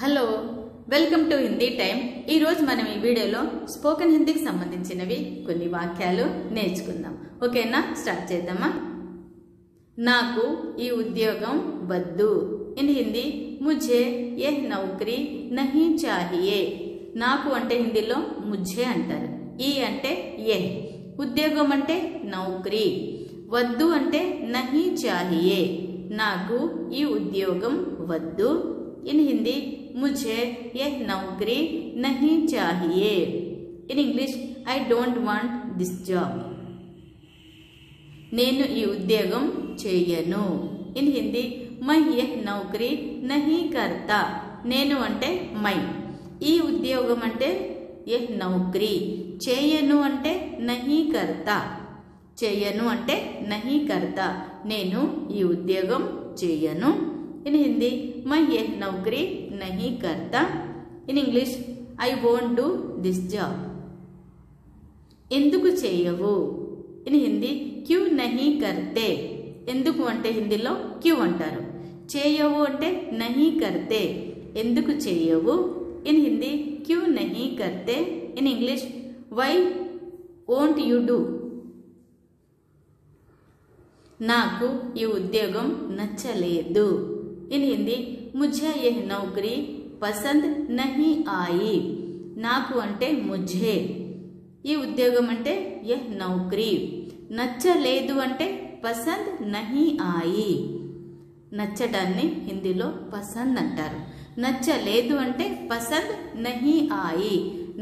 Hello welcome to Hindi time. ఈ రోజు మనం ఈ వీడియోలో స్పోకెన్ హిందీకి సంబంధించినవి కొన్ని వాక్యాలు నేర్చుకుందాం। ఓకేనా, స్టార్ట్ చేద్దామా। నాకు ఈ ఉద్యోగం వద్దు। ఇన్ హిందీ ముझे यह नौकरी नहीं चाहिए। నాకు అంటే హిందీలో ముझे అంటారు, ఈ అంటే ఏ, ఉద్యోగం అంటే నౌకరీ, వద్దు అంటే नहीं चाहिए। నాకు ఈ ఉద్యోగం వద్దు। इन हिंदी मुझे यह नौकरी नहीं चाहिए। In English I don't want this job. నేను ఈ ఉద్యోగం చేయను। ఇన్ హిందీ मैं यह नौकरी नहीं करता। నేను అంటే मैं, ఈ ఉద్యోగం అంటే यह नौकरी, చేయను అంటే नहीं करता, చేయను అంటే नहीं करता, నేను ఈ ఉద్యోగం చేయను। इन हिंदी मैं यह नौकरी नहीं करता। In English I won't do this job. ఎందుకు చేయవు। ఇన్ హిందీ క్యూ నహీ కర్తే। ఎందుకు అంటే హిందీలో క్యూ అంటారు, చేయవు అంటే నహీ కర్తే, ఎందుకు చేయవు। ఇన్ హిందీ క్యూ నహీ కర్తే। In English why won't you do. నాకు ఈ ఉద్యోగం నచ్చలేదు। इन हिंदी मुझे यह नौकरी पसंद नहीं आई। నాకు అంటే मुझे, ఈ ఉద్యోగం అంటే यह नौकरी, నచ్చలేదు అంటే పసంద్ నహీ ఆయి, నచ్చడాన్ని హిందీలో పసంద్ అంటారు, నచ్చలేదు అంటే పసంద్ నహీ ఆయి,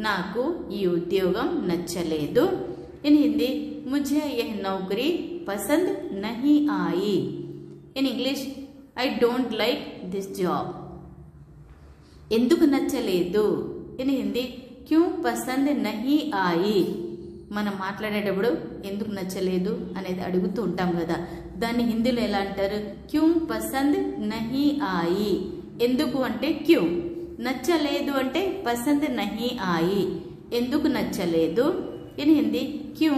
నాకు ఈ ఉద్యోగం నచ్చలేదు। ఇన్ హిందీ मुझे यह नौकरी पसंद नहीं आई। In English I don't like this job। ఎందుకు నచ్చలేదు। ఇన్ హిందీ క్యూ పసంద్ నహీ ఆయి। మనం మాట్లాడేటప్పుడు ఎందుకు నచ్చలేదు అనేది అడుగుతూ ఉంటాం కదా, దాన్ని హిందీలో ఎలా అంటారు, క్యూ పసంద్ నహీ ఆయి। ఎందుకు అంటే క్యూ, నచ్చలేదు అంటే పసంద్ నహీ ఆయి, ఎందుకు నచ్చలేదు। ఇన్ హిందీ క్యూ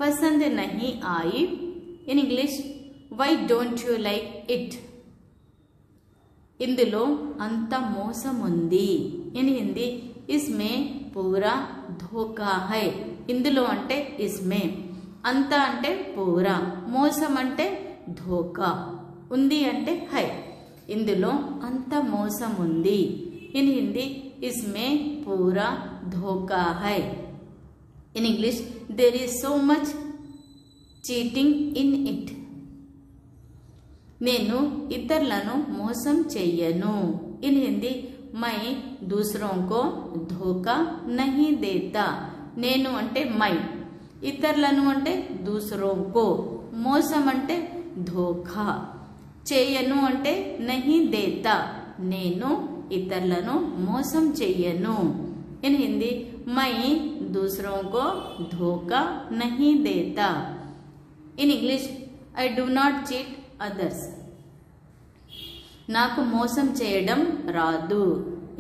పసంద్ నహీ ఆయి। In English why don't you like it. ఇందులో అంత మోసం ఉంది। ఇన్ హిందీ ఇస్మే పూరా ధోకా హై। ఇందులో అంటే ఇస్మే, అంత అంటే పూరా, మోసం అంటే ధోకా, ఉంది అంటే హై, ఇందులో అంత మోసం ఉంది। ఇన్ హిందీ ఇస్మే పూరా ధోకా హై। In English there is so much cheating in it. నేను ఇతరులను మోసం చెయ్యను। ఇన్ హిందీ మై దూసరోं को धोखा नहीं देता। నేను అంటే మై, ఇతరులను అంటే దూసరోं को, మోసం అంటే ధోఖా, చేయను అంటే नहीं देता, నేను ఇతరులను మోసం చెయ్యను। ఇన్ హిందీ మై దూసరోं को धोखा नहीं देता। In English I do not cheat others. నాకు మోసం చేయడం రాదు।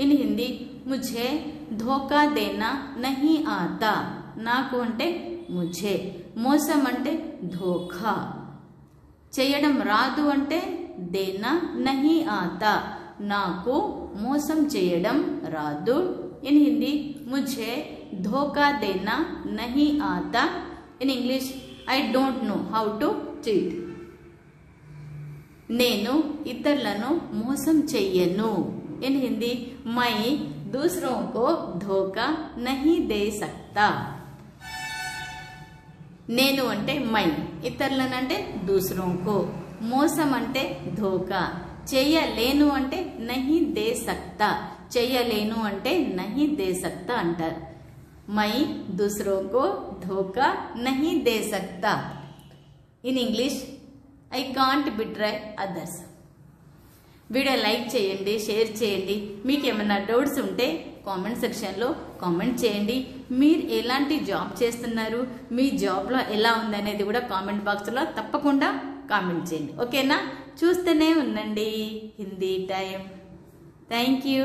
ఇన్ హిందీ ముझे ధోకా దేనా నహీ ఆతా। నాకు అంటే ముझे, మోసం అంటే ధోఖా, చేయడం రాదు అంటే దేనా నహీ ఆతా, నాకు మోసం చేయడం రాదు। ఇన్ హిందీ ముझे ధోకా దేనా నహీ ఆతా। In English I don't know how to cheat. నేను ఇతరులను మోసం చెయ్యను। ఇన్ హిందీ మై దూసరోं को धोखा नहीं दे सकता। నేను అంటే మై, ఇతరులను అంటే దూసరోं को, మోసం అంటే ధోకా, చెయ్యలేను అంటే నహీ దే సక్తా, చెయ్యలేను అంటే నహీ దే సక్తా అంటారు। మై దూసరోं को धोखा नहीं दे सकता। In English I can't betray others. Video like చేయండి, షేర్ చేయండి, మీకు ఏమైనా డౌట్స్ ఉంటే కామెంట్ సెక్షన్లో కామెంట్ చేయండి। మీరు ఎలాంటి జాబ్ చేస్తున్నారు, మీ జాబ్లో ఎలా ఉందనేది కూడా కామెంట్ బాక్స్లో తప్పకుండా కామెంట్ చేయండి। ఓకేనా, చూస్తూనే ఉండండి హిందీ టైం। Thank you.